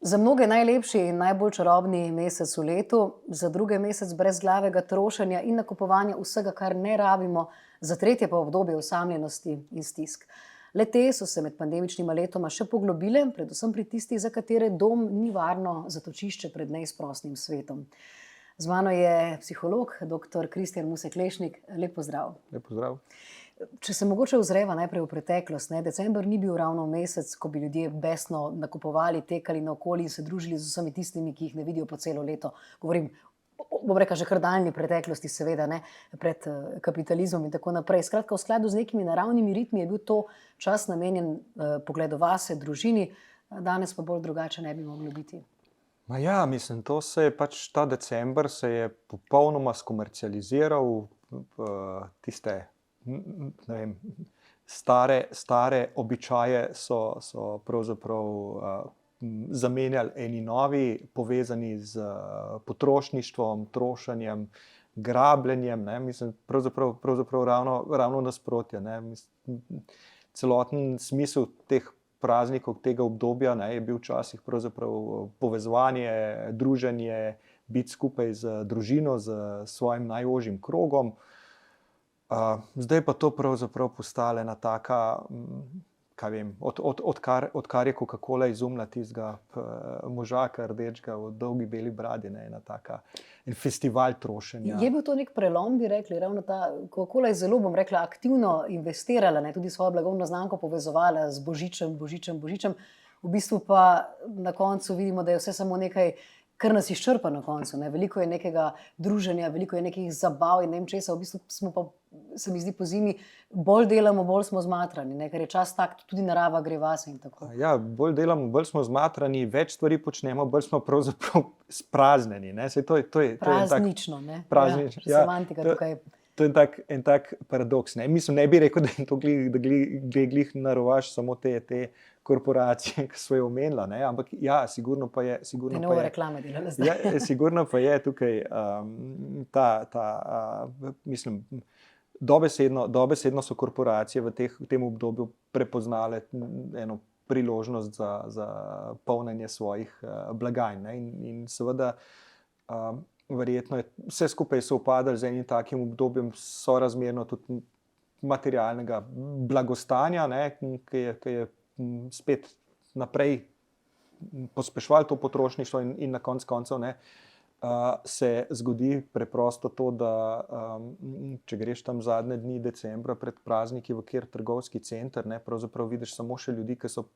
Za mnoge najlepši in najbolj čarobni mesec v letu, za druge mesec brezglavega trošenja in nakupovanja vsega, kar ne rabimo, za tretje pa obdobje osamljenosti in stisk. Le te so se med pandemičnima letoma še poglobile, predvsem pri tistih, za katere dom ni varno zatočišče pred neizprosnim svetom. Z mano je psiholog, dr. Kristjan Musek-Lešnik. Lep pozdrav. Lep pozdrav. Če se mogoče ozreva najprej v preteklost, december ni bil ravno mesec, ko bi ljudje besno nakupovali, tekali naokoli in se družili z vsemi tistimi, ki jih ne vidijo po celo leto. Govorim, bom rekla, že kar daljni preteklosti, seveda, pred kapitalizmom in tako naprej. Skratka, v skladu z nekimi naravnimi ritmi je bil to čas namenjen pogledu vase, družini, danes pa bolj drugače ne bi moglo biti. Ja, mislim, ta december se je popolnoma skomercializiral, tiste, ne vem, stare običaje so pravzaprav zamenjali eni novi, povezani z potrošništvom, trošenjem, grabljenjem, mislim, pravzaprav ravno nasprotje, celoten smisel teh praznikov, tega obdobja, je bil včasih pravzaprav povezovanje, druženje, biti skupaj z družino, z svojim najožjim krogom. Zdaj pa to pravzaprav postala ena taka, kaj vem, odkar je Coca-Cola izumila tistega možaka rdečega v dolgi beli bradi, en festival trošenja. Je bil to nek prelom, bi rekli, ravno ta Coca-Cola je zelo, bom rekla, aktivno investirala, tudi svojo blagovno znamko povezovala z božičem. V bistvu pa na koncu vidimo, da je vse samo nekaj, kar nas izčrpa na koncu. Veliko je nekega druženja, veliko je nekih zabav in ne vem česa. V bistvu smo pa, se mi zdi, po zimi bolj delamo, bolj smo zmatrani, ker je čas tak, tudi narava gre vase in tako. Ja, bolj delamo, bolj smo zmatrani, več stvari počnemo, bolj smo pravzaprav spraznjeni. Praznično, Praznično, ja. Semantika tukaj. To je en tak paradoks. Mislim, ne bi rekel, da je to glih narovaš samo te korporacije, ki so jo omenila, ampak ja, sigurno pa je. Te nove reklame delala zdaj. Ja, sigurno pa je tukaj mislim, dobesedno so korporacije v tem obdobju prepoznale eno priložnost za polnjenje svojih blagajn. In seveda verjetno je vse skupaj sovpadalo z enim takim obdobjem sorazmerno tudi materialnega blagostanja, ki je spet naprej pospeševalo to potrošništvo in na koncu koncev se zgodi preprosto to, da če greš tam zadnje dni decembra pred prazniki v kjer trgovski center, pravzaprav vidiš samo še ljudi, ki so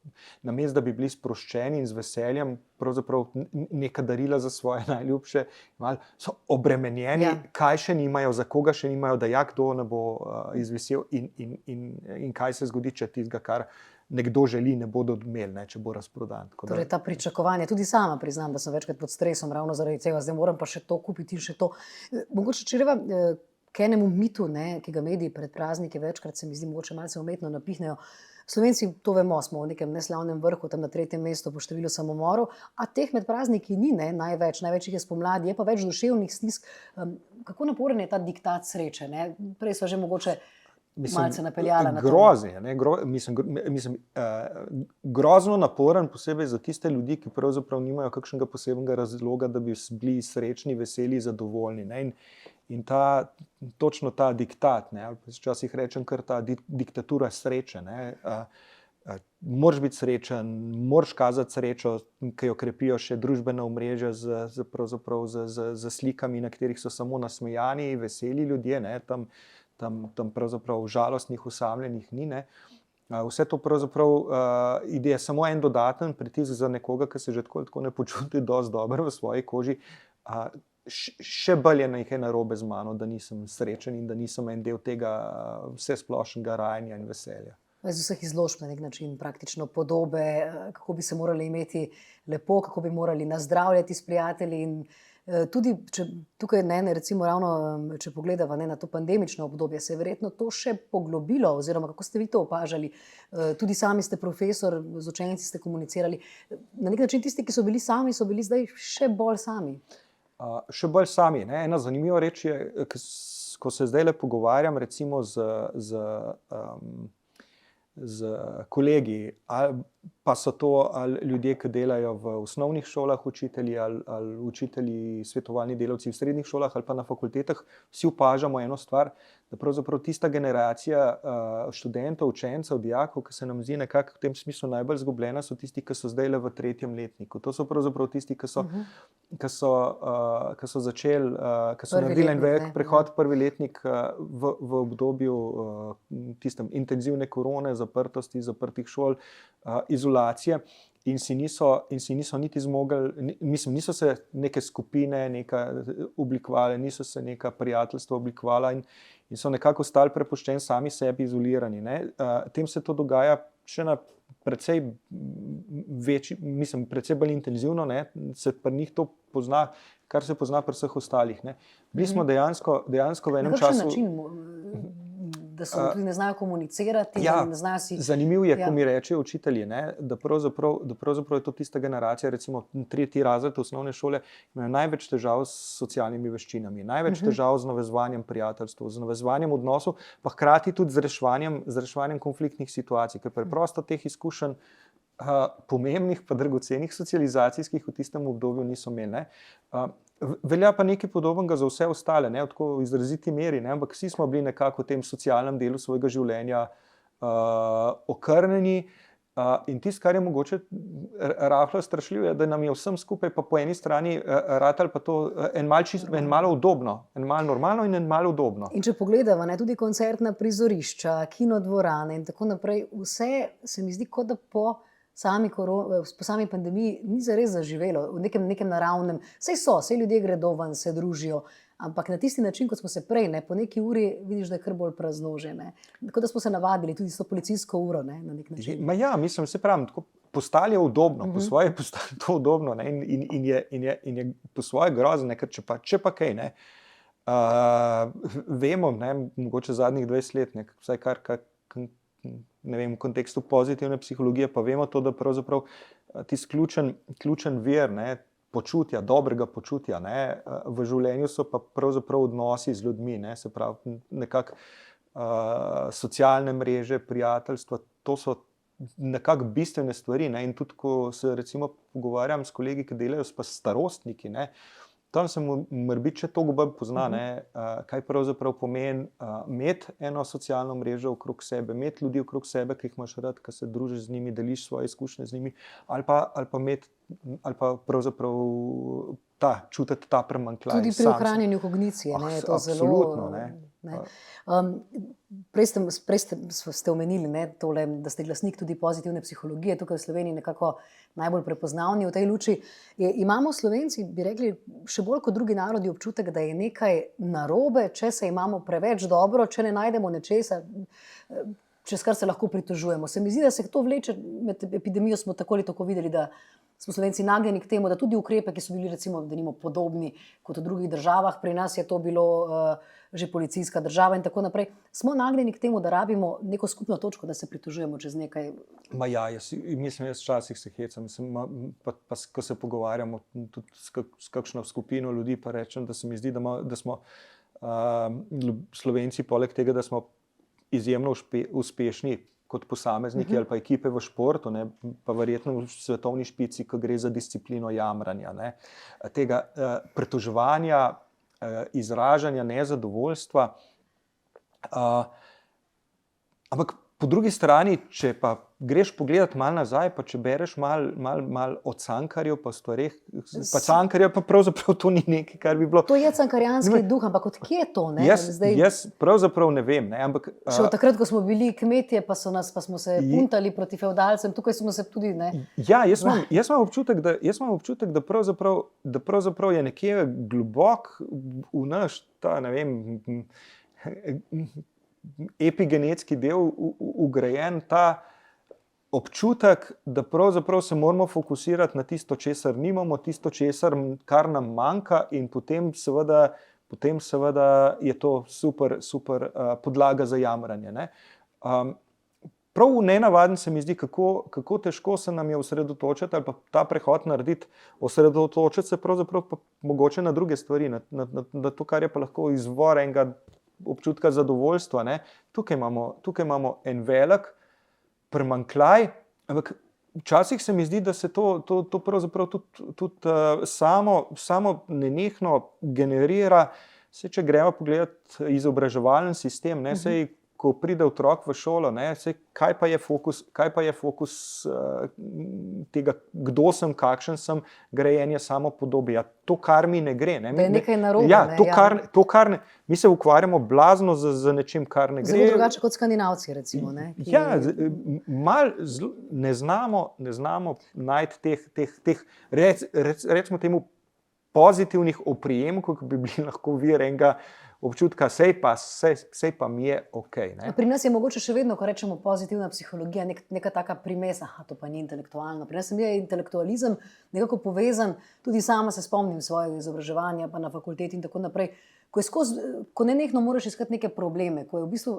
namesto, da bi bili sproščeni in z veseljem pravzaprav neka darila za svoje najljubše, so obremenjeni, kaj še nimajo, za koga še nimajo, da kdo ne bo izvisel in kaj se zgodi, če tistega, kar nekdo želi, ne bodo imeli, če bo razprodan. Torej ta pričakovanja, tudi sama priznam, da sem večkrat pod stresom ravno zaradi tega, zdaj moram pa še to kupiti in še to. Mogoče če reva k enemu mitu, ki ga mediji pred prazniki večkrat, se mi zdi, mogoče malce umetno napihnejo. Slovenci, to vemo, smo v nekem neslavnem vrhu, tam na 3. mestu po številu samomorov, a teh med prazniki ni največ jih je spomladi, je pa več duševnih stisk. Kako naporen je ta diktat sreče? Prej sva že mogoče malce napeljala na to. Grozen, grozno naporen, posebej za tiste ljudi, ki pravzaprav nimajo kakšnega posebnega razloga, da bi bili srečni, veseli, zadovoljni. In točno ta diktat, včasih rečem kar ta diktatura sreče. Moraš biti srečen, moraš kazati srečo, ki jo krepijo še družbena omrežja z slikami, na katerih so samo nasmejani, veseli ljudje, tam pravzaprav žalostnih, osamljenih ni. Vse to pravzaprav je samo en dodaten pritisk za nekoga, ki se že tako ne počuti dosti dobro v svoji koži. Še bolj je nekaj narobe z mano, da nisem srečen in da nisem en del tega vsesplošnega rajanja in veselja. Z vseh izložb na nek način, praktično podobe, kako bi se morali imeti lepo, kako bi morali nazdravljati s prijatelji in tudi, če tukaj recimo ravno, če pogledava na to pandemično obdobje, se je verjetno to še poglobilo, oziroma kako ste vi to opažali? Tudi sami ste profesor, z učenci ste komunicirali. Na nek način tisti, ki so bili sami, so bili zdaj še bolj sami. Še bolj sami. Ena zanimiva reč je, ko se zdajle pogovarjam recimo z kolegi pa so to ali ljudje, ki delajo v osnovnih šolah, učitelji ali učitelji, svetovalni delavci v srednjih šolah ali pa na fakultetah, vsi opažamo eno stvar, da pravzaprav tista generacija študentov, učencev, dijakov, ki se nam zdi nekako v tem smislu najbolj izgubljena, so tisti, ki so zdaj le v 3. letniku. To so pravzaprav tisti, ki so začeli, ki so naredili en velik prehod, prvi letnik v obdobju tistem intenzivne korone, zaprtosti, zaprtih šol, izolacije in si niso niti zmogli, niso se neke skupine oblikovale, niso se neka prijateljstva oblikovala in so nekako ostali prepuščeni sami sebi, izolirani. Tem se to dogaja še na precej večji, precej bolj intenzivno, se pri njih to pozna, kar se pozna pri vseh ostalih. Bili smo dejansko v enem času. Na kakšen način? Da so tudi ne znajo komunicirati, ja, da ne znajo si... Zanimivo je, ko mi rečejo učitelji, da pravzaprav je to tista generacija, recimo 3. razred osnovne šole, imajo največ težav s socialnimi veščinami, največ težav z navezovanjem prijateljstev, z navezovanjem odnosov, pa hkrati tudi z reševanjem konfliktnih situacij, ker preprosto teh izkušenj pomembnih pa dragocenih socializacijskih v tistem obdobju niso imeli. Velja pa nekaj podobnega za vse ostale, tako v izraziti meri, ampak vsi smo bili nekako v tem socialnem delu svojega življenja okrnjeni in tisto, kar je mogoče rahlo strašljivo, je, da nam je vsem skupaj pa po eni strani ratalo pa to en malo udobno, en malo normalno in en malo udobno. In če pogledamo, tudi koncertna prizorišča, kinodvorane in tako naprej, vse se mi zdi, kot da po sami pandemiji ni zares zaživelo v nekem naravnem. Sej ljudje gredo ven, se družijo, ampak na tisti način, kot smo se prej, po neki uri vidiš, da je kar bolj praznože. Tako da smo se navadili tudi s to policijsko uro, na nek način. Ja, se pravim, tako postalo je udobno, po svoje je postalo to udobno in je po svoje grozno, ker če pa kaj, vemo, mogoče zadnjih 20 let, vsaj kar ne vem, v kontekstu pozitivne psihologije, pa vemo to, da pravzaprav tisti ključen vir počutja, dobrega počutja v življenju so pa pravzaprav odnosi z ljudmi, se pravi nekako socialne mreže, prijateljstva, to so nekako bistvene stvari in tudi, ko se recimo pogovarjam s kolegi, ki delajo s starostniki, tam se morebiti še toliko bolj pozna, kaj pravzaprav pomeni imeti eno socialno mrežo okrog sebe, imeti ljudi okrog sebe, ki jih imaš rad, ki se družiš z njimi, deliš svoje izkušnje z njimi, ali pa pravzaprav čutiti ta primanjkljaj. Tudi pri ohranjanju kognicije, je to absolutno, zelo... Prej ste omenili tole, da ste glasnik tudi pozitivne psihologije, tukaj v Sloveniji nekako najbolj prepoznavni v tej luči. Imamo Slovenci, bi rekli, še bolj kot drugi narodi občutek, da je nekaj narobe, če se imamo preveč dobro, če ne najdemo nečesa, čez kar se lahko pritožujemo. Se mi zdi, da se to vleče, med epidemijo smo tako ali tako videli, da smo Slovenci nagnjeni k temu, da tudi ukrepe, ki so bili recimo denimo podobni kot v drugih državah, pri nas je to bilo že policijska država in tako naprej, smo nagnjeni k temu, da rabimo neko skupno točko, da se pritožujemo čez nekaj. Jaz včasih se hecam, pa ko se pogovarjamo tudi s kakšno skupino ljudi, pa rečem, da se mi zdi, da smo Slovenci poleg tega, da smo izjemno uspešni kot posamezniki ali pa ekipe v športu, pa verjetno v svetovni špici, ko gre za disciplino jamranja, tega pritoževanja, izražanja nezadovoljstva. Ampak po drugi strani, če pa greš pogledati malo nazaj, pa če bereš malo o Cankarju, pa stvareh, pa Cankarja pa pravzaprav to ni nekaj, kar bi bilo... To je cankarjanski duh, ampak odkje je to? Jaz pravzaprav ne vem. Ampak, še od takrat, ko smo bili kmetje, pa smo se puntali proti fevdalcem, tukaj smo se tudi... Ja, jaz imam občutek, da pravzaprav je nekje globok v naš, ne vem, epigenetski del ugrajen ta občutek, da pravzaprav se moramo fokusirati na tisto, česar nimamo, tisto, kar nam manjka in potem seveda je to super podlaga za jamranje. Prav nenavaden se mi zdi, kako težko se nam je osredotočiti ali pa ta prehod narediti, osredotočiti se pravzaprav pa mogoče na druge stvari, na to, kar je pa lahko izvor enega občutka zadovoljstva. Tukaj imamo en velik primanjkljaj, ampak včasih se mi zdi, da se to pravzaprav tudi samo nenehno generira. Saj, če gremo pogledati izobraževalni sistem, ne, saj, ko pride otrok v šolo, ne, saj, kaj pa je fokus tega, kdo sem, kakšen sem, grajenje samopodobja. Ja, to, kar mi ne gre. Ne. Da je nekaj narobe. Ja, kar ne, mi se ukvarjamo blazno z nečim, kar ne gre. Zelo drugače kot Skandinavci, recimo. Ne, ki... Ja, ne znamo najti teh recimo temu, pozitivnih oprijemkov, ki bi bili lahko vir enega občutka, sej pa mi je okej. Pri nas je mogoče še vedno, ko rečemo pozitivna psihologija, neka taka primesa, to pa ni intelektualno. Pri nas je intelektualizem nekako povezan, tudi sama se spomnim svojega izobraževanja, pa na fakulteti in tako naprej, ko nenehno moraš iskati neke probleme, ko je v bistvu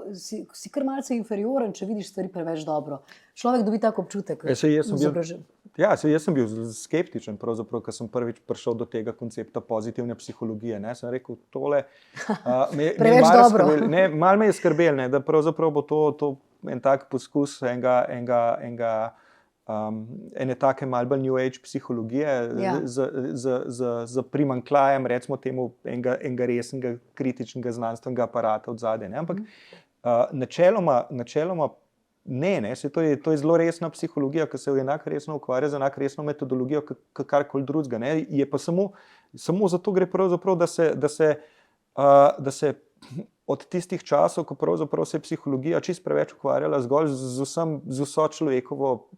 si kar malce inferioren, če vidiš stvari preveč dobro. Človek dobi tak občutek. Jaz sem bil skeptičen, pravzaprav, ko sem prvič prišel do tega koncepta pozitivne psihologije. Ne? Sem rekel, tole preveč dobro. Malo me je skrbelo, da pravzaprav bo to en tak poskus ene take malo bolj New Age psihologije, ja, z primanjkljajem, recimo temu, enega resnega kritičnega znanstvenega aparata od zadaj. Ampak načeloma ne, to je zelo resna psihologija, ki se enako resno ukvarja z enako resno metodologijo, kot karkoli drugega. Je pa samo zato gre pravzaprav, da se od tistih časov, ko pravzaprav se je psihologija čisto preveč ukvarjala zgolj z vso človekovo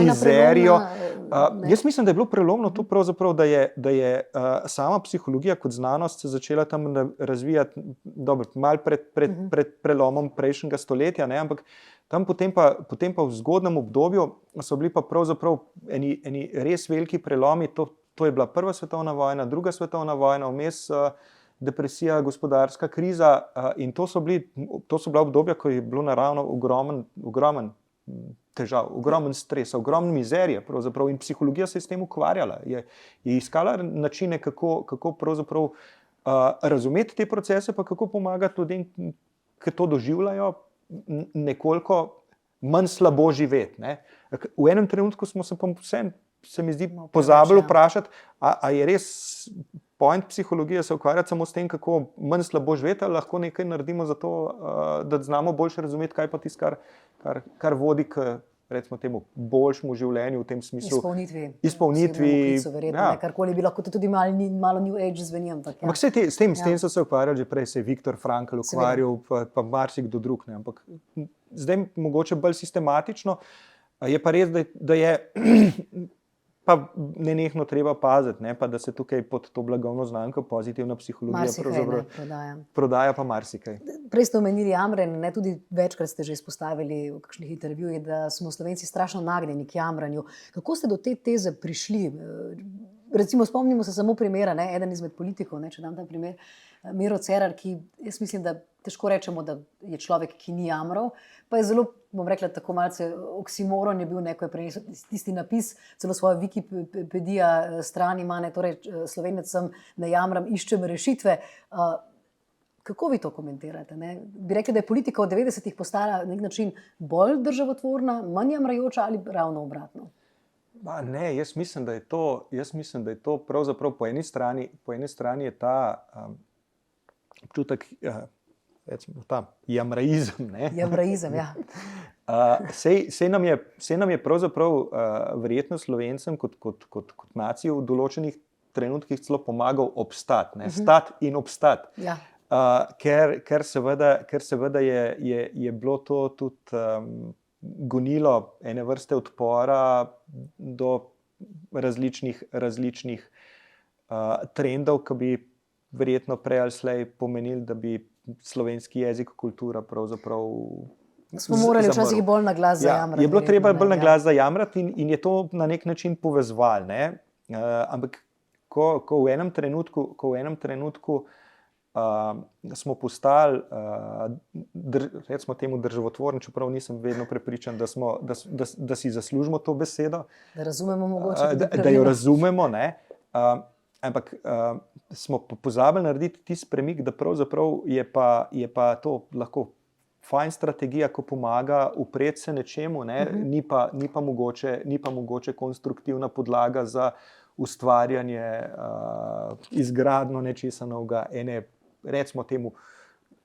mizerijo. Jaz mislim, da je bilo prelomno to pravzaprav, da je sama psihologija kot znanost se začela tam razvijati malo pred prelomom prejšnjega stoletja, ne, ampak tam potem pa v zgodnjem obdobju so bili pa pravzaprav eni res veliki prelomi. To je bila Prva svetovna vojna, Druga svetovna vojna, vmes depresija, gospodarska kriza, in to so bila obdobja, ko je bilo naravno ogromen težav, ogromen stres, ogromen mizerije pravzaprav, in psihologija se je s tem ukvarjala. Je iskala načine, kako pravzaprav razumeti te procese, pa kako pomagati ljudem, ki to doživljajo, nekoliko manj slabo živeti. Ne. V enem trenutku smo se pa vsem, se mi zdi, pozabili vprašati, a je res point psihologije se ukvarjati samo s tem, kako manj slabo živeti, ali lahko nekaj naredimo za to, da znamo boljše razumeti, kaj pa tisto, kar vodi k, recimo temu, boljšemu življenju v tem smislu. Izpolnitvi. Ja. Karkoli bi lahko tudi malo New Age zveni. Ampak s tem so se ukvarjali že prej, se je Viktor Frankl ukvarjal, pa marsikdo drug. Ne. Ampak zdaj mogoče bolj sistematično. Je pa res, da je pa nenehno treba paziti, ne, pa da se tukaj pod to blagovno znamko pozitivna psihologija prodaja pa marsikaj. Prej ste omenili jamranje, ne, tudi večkrat ste že izpostavili v kakšnih intervjujih, da smo Slovenci strašno nagnjeni k jamranju. Kako ste do te teze prišli? Recimo, spomnimo se samo primera, ne, eden izmed politikov, ne, če dam ta primer, Miro Cerar, ki jaz mislim, da težko rečemo, da je človek, ki ni jamral, pa je zelo, bom rekla, tako malce oksimoron je bil, neko je prenesel tisti napis, celo svojo Wikipedija stran ima, ne, torej Slovenec sem, ne jamram, iščem rešitve. Kako vi to komentirate? Ne? Bi rekli, da je politika v 90-ih postala na nek način bolj državotvorna, manj jamrajoča ali ravno obratno? Ne, jaz mislim, da je to pravzaprav po eni strani je ta občutek, recimo ta jamraizem. Jamraizem, ja. Sej nam je pravzaprav verjetno Slovencem kot naciji v določenih trenutkih celo pomagal obstati, stati in obstati. Ja. Ker seveda je bilo to tudi gonilo ene vrste odpora do različnih trendov, ki bi verjetno prej ali slej pomenili, da bi slovenski jezik, kultura pravzaprav smo morali včasih bolj na glas zajamrati. Je bilo treba bolj na glas zajamrati in je to na nek način povezovalo. Ampak ko v enem trenutku smo postali, recimo temu, državotvorni, čeprav nisem vedno prepričan, da si zaslužimo to besedo. Da razumemo mogoče. Da jo razumemo, ne. Ampak smo pozabili narediti tisti premik, da pravzaprav je pa to lahko fajn strategija, ko pomaga upreti se nečemu, ne? Ni pa mogoče konstruktivna podlaga za ustvarjanje, izgradnjo nečesa novega, ene, recimo temu,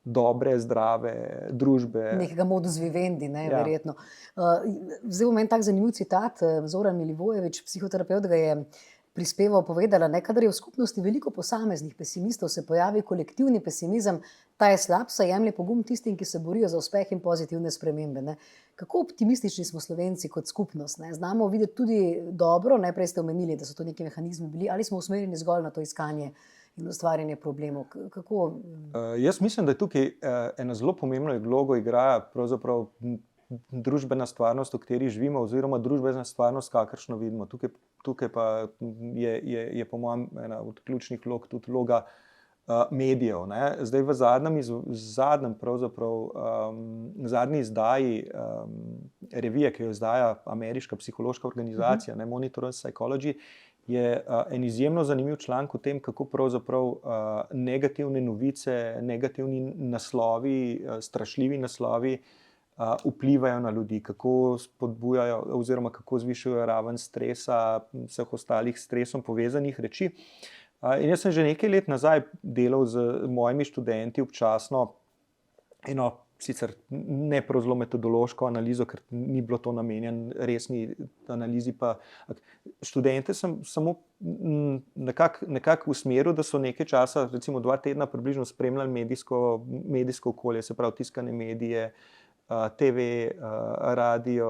dobre, zdrave družbe. Nekega modus vivendi, verjetno. Zdaj bom en tak zanimiv citat. Zoran Milivojević, psihoterapevt, ga je prispeval, povedala, kadar je v skupnosti veliko posameznih pesimistov, se pojavi kolektivni pesimizem, ta je slab, saj jemlje pogum tistim, ki se borijo za uspeh in pozitivne spremembe. Kako optimistični smo Slovenci kot skupnost? Znamo videti tudi dobro, najprej ste omenili, da so to neki mehanizmi bili, ali smo usmerjeni zgolj na to iskanje in ustvarjanje problemov? Kako? Jaz mislim, da tukaj eno zelo pomembno vlogo igra pravzaprav družbena stvarnost, v kateri živimo, oziroma družbena stvarnost, kakršno vidimo. Tukaj pa je po mojem ena od ključnih vlog tudi vloga medijev. Zdaj v zadnji izdaji revije, ki jo izdaja ameriška psihološka organizacija, Monitor Psychology, je en izjemno zanimiv članek o tem, kako pravzaprav negativne novice, negativni naslovi, strašljivi naslovi vplivajo na ljudi, kako spodbujajo oziroma kako zvišajo raven stresa, vseh ostalih s stresom povezanih reči. In jaz sem že nekaj let nazaj delal z mojimi študenti občasno eno, sicer ne prav zelo metodološko analizo, ker ni bilo to namenjen resni analizi, pa študente sem samo nekako usmeril, da so nekaj časa, recimo 2 tedna približno spremljali medijsko okolje, se pravi tiskane medije, TV, radio,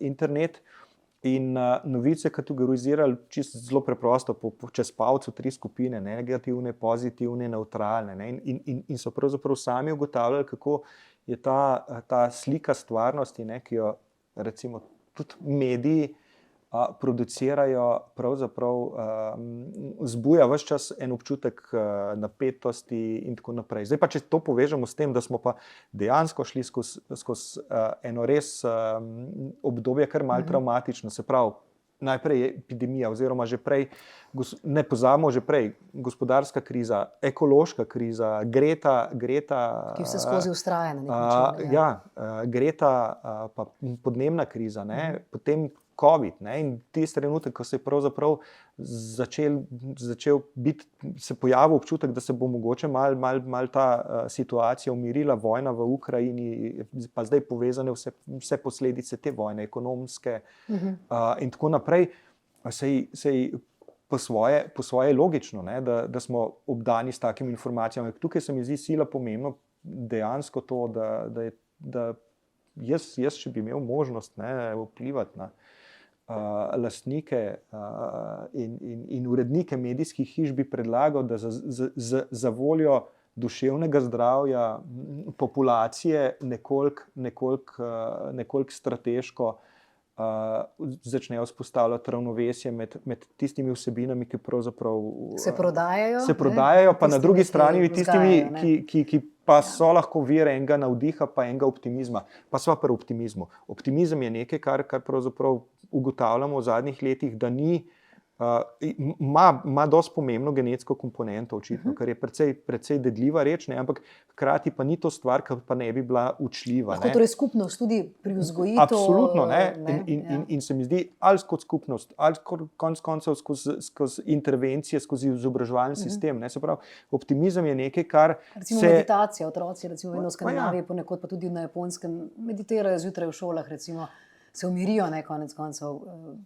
internet, in novice kategorizirali čisto zelo preprosto, čez palco 3 skupine, negativne, pozitivne, nevtralne. In so pravzaprav sami ugotavljali, kako je ta slika stvarnosti, ki jo recimo tudi mediji producirajo, pravzaprav zbuja ves čas en občutek napetosti in tako naprej. Zdaj pa, če to povežemo s tem, da smo pa dejansko šli skozi eno res obdobje kar malo travmatično, se pravi, najprej je epidemija, oziroma že prej, ne pozabimo, že prej, gospodarska kriza, ekološka kriza, Greta ki vse skozi vztraja na nek način. Greta, pa podnebna kriza, potem COVID, in tisti trenutek, ko se je pravzaprav začel biti, se pojavil občutek, da se bo mogoče malo ta situacija umirila, vojna v Ukrajini, pa zdaj povezane vse posledice te vojne, ekonomske in tako naprej, sej po svoje logično, da smo obdani s takimi informacijami. Tukaj se mi zdi sila pomembno dejansko to, da jaz, če bi imel možnost vplivati na lastnike in urednike medijskih hiš, bi predlagal, da za voljo duševnega zdravja populacije nekoliko strateško začnejo vzpostavljati ravnovesje med tistimi vsebinami, ki pravzaprav se prodajajo, pa na drugi strani tistimi, ki pa so lahko vir enega navdiha, pa enega optimizma. Pa sva pri optimizmu. Optimizem je nekaj, kar pravzaprav ugotavljamo v zadnjih letih, da ima dosti pomembno genetsko komponento, očitno, kar je precej dedljiva reč, ampak hkrati pa ni to stvar, ki pa ne bi bila učljiva. Lahko torej skupnost tudi pri vzgojitvi. Absolutno, in se mi zdi, ali skozi skupnost, ali konec koncev skozi intervencije, skozi izobraževalni sistem. Se pravi, optimizem je nekaj, kar recimo meditacija, otroci, recimo v Skandinaviji, ponekod pa tudi na Japonskem, meditirajo zjutraj v šolah, recimo, se umirijo, konec koncev.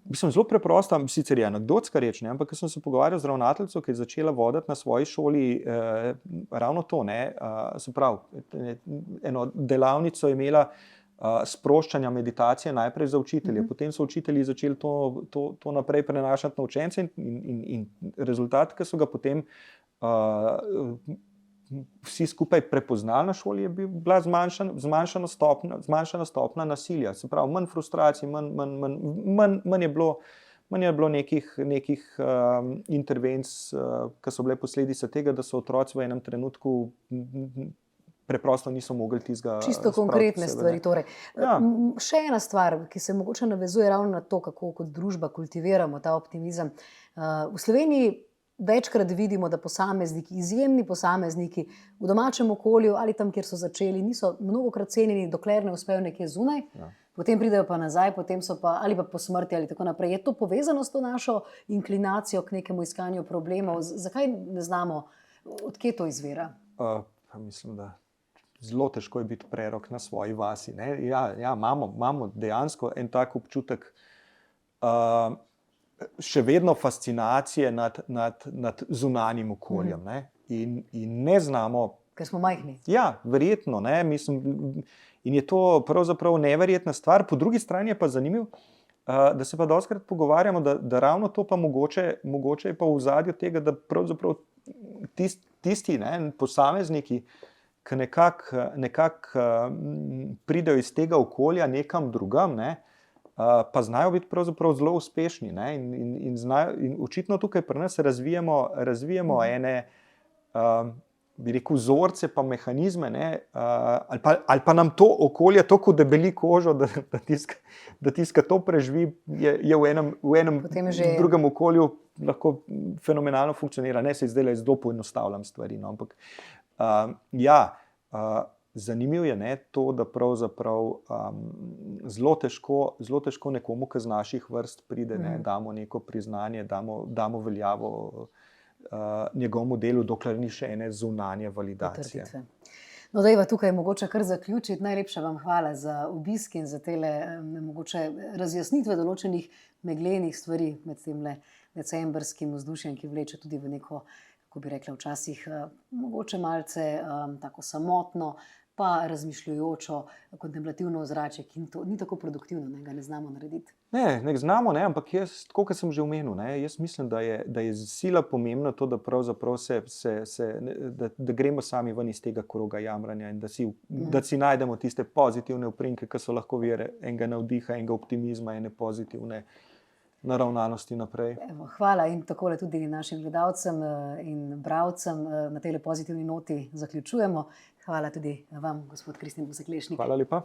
Mislim, zelo preprosta, sicer je anekdotska reč, ampak ko sem se pogovarjal z ravnateljico, ki je začela voditi na svoji šoli, ravno to, se pravi, eno delavnico je imela sproščanja meditacije najprej za učitelje, potem so učitelji začeli to naprej prenašati na učence in rezultat, ki so ga potem vsi skupaj prepoznali na šoli, je bila zmanjšana stopnja nasilja. Se pravi, manj frustracij, manj je bilo nekih intervencij, ki so bile posledice tega, da so otroci v enem trenutku preprosto niso mogli tistega. Čisto konkretne stvari. Torej. Še ena stvar, ki se mogoče navezuje ravno na to, kako kot družba kultiviramo ta optimizem. V Sloveniji večkrat vidimo, da posamezniki, izjemni posamezniki v domačem okolju ali tam, kjer so začeli, niso mnogokrat cenjeni, dokler ne uspejo nekje zunaj. Ja. Potem pridejo pa nazaj, potem so pa ali pa po smrti ali tako naprej. Je to povezano s to našo inklinacijo k nekemu iskanju problemov? Zakaj ne znamo, odkje to izvira? Pa mislim, da zelo težko je biti prerok na svoji vasi. Ne? Ja, imamo dejansko en tak občutek še vedno fascinacije nad zunanjim okoljem. Ne? In ne znamo. Ker smo majhni. Ja, verjetno. Ne? Mislim, in je to pravzaprav neverjetna stvar. Po drugi strani je pa zanimivo, da se pa dostikrat pogovarjamo, da ravno to pa mogoče je pa v ozadju tega, da pravzaprav tisti posamezniki, ki nekako pridejo iz tega okolja nekam drugam, pa znajo biti pravzaprav zelo uspešni. In očitno tukaj pri nas razvijamo ene, bi rekel, vzorce pa mehanizme, ali pa nam to okolje toliko debeli kožo, da tiska to preživi, je v enem drugem okolju lahko fenomenalno funkcionira. Ne, se zdaj zelo poenostavljam stvari, no, ampak zanimivo je to, da pravzaprav zelo težko nekomu, ki z naših vrst pride, damo neko priznanje, damo veljavo njegovemu delu, dokler ni še ene zunanje validacije. No, dajva tukaj mogoče kar zaključiti. Najlepša vam hvala za obisk in za tele mogoče razjasnitve določenih meglenih stvari med temle decembrskim vzdušjem, ki vleče tudi v neko, kako bi rekla, včasih mogoče malce tako samotno, pa razmišljujočo, kontemplativno ozračje, ki ni tako produktivno, ga ne znamo narediti. Ne znamo, ampak jaz, tako kot sem že omenil, jaz mislim, da je sila pomembno to, da pravzaprav da gremo sami ven iz tega kroga jamranja in da si najdemo tiste pozitivne uprinke, ki so lahko vire enega navdiha, enega optimizma, ene pozitivne naravnanosti naprej. Hvala in takole tudi našim gledalcem in bralcem na tej pozitivni noti zaključujemo. Hvala tudi vam, gospod Kristin Buseklešnik. Hvala lepa.